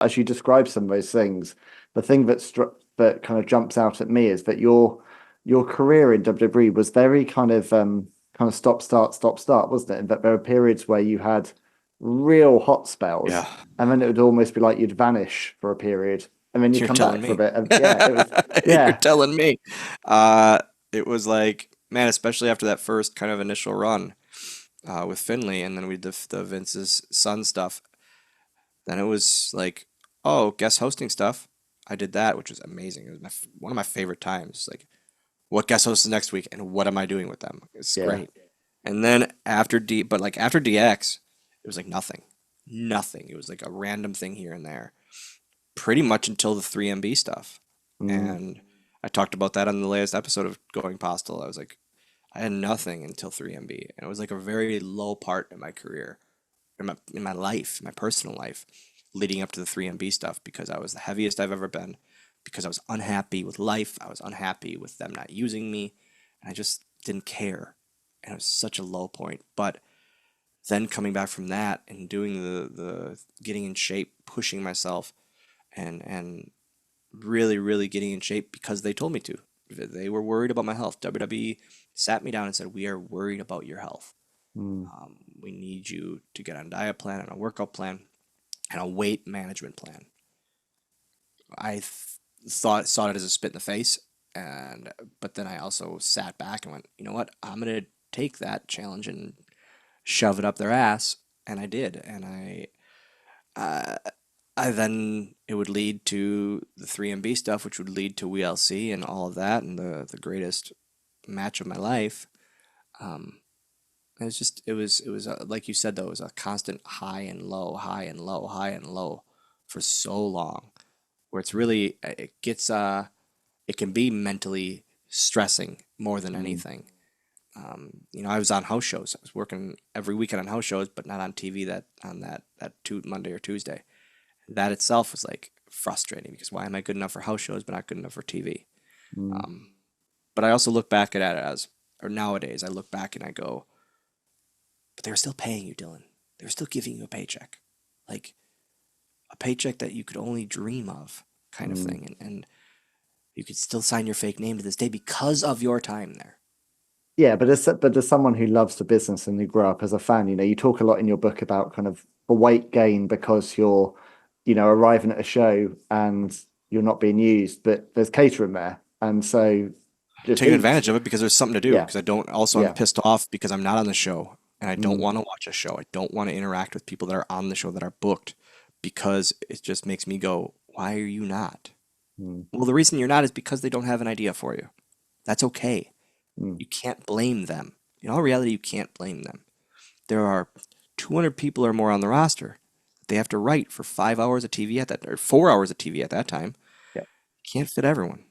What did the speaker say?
as you describe some of those things, the thing that kind of jumps out at me is that your career in WWE was very kind of stop start, wasn't it? And that there were periods where you had real hot spells, Yeah, and then it would almost be like you'd vanish for a period, and then you you're come telling back for a me. bit. And yeah, it was You're yeah. telling me. Uh, it was like, man, especially after that first kind of initial run with Finley, and then we did the Vince's son stuff. Then it was like, oh, guest hosting stuff. I did that, which was amazing. It was one of my favorite times. Like, what guest hosts next week, and what am I doing with them? It's Yeah. great. And then but like after DX, it was like nothing, nothing. It was like a random thing here and there, pretty much until the 3MB stuff. Mm, And I talked about that on the latest episode of Going Postal. I was like, I had nothing until 3MB, and it was like a very low part in my career, in my life, my personal life, leading up to the 3MB stuff because I was the heaviest I've ever been, because I was unhappy with life, I was unhappy with them not using me, and I just didn't care, and it was such a low point. But then coming back from that and doing the getting in shape, pushing myself, and really getting in shape because they told me to. They were worried about my health. WWE sat me down and said, "We are worried about your health. mm, We need you to get on a diet plan and a workout plan and a weight management plan." I thought saw it as a spit in the face, and but then I also sat back and went, you know what? I'm gonna take that challenge and shove it up their ass, and I did, and uh, I then it would lead to the 3MB stuff, which would lead to WLC and all of that, and the greatest match of my life. Um, it was like you said though, it was a constant high and low, high and low, high and low for so long, where it's really it can be mentally stressing more than mm, anything. I was on house shows. I was working every weekend on house shows, but not on TV that Monday or Tuesday. That itself was like frustrating because why am I good enough for house shows but not good enough for TV? mm. Um, but I also look back at it or nowadays I look back and I go, but they were still paying you, Dylan. They were still giving you a paycheck, like a paycheck that you could only dream of, kind of Mm. thing, and you could still sign your fake name to this day because of your time there. Yeah, but as someone who loves the business and who grew up as a fan, you talk a lot in your book about kind of the weight gain because you're, arriving at a show and you're not being used, but there's catering there, and so just Taking eat. advantage of it because there's something to do. Yeah, Because I don't, also, I'm yeah, pissed off because I'm not on the show and I don't mm, want to watch a show. I don't want to interact with people that are on the show that are booked because it just makes me go, why are you not? mm, Well, the reason you're not is because they don't have an idea for you. That's okay. mm, You can't blame them. In all reality, you can't blame them. There are 200 people or more on the roster. They have to write for 5 hours of TV at that, or 4 hours of TV at that time. yeah. Can't fit everyone.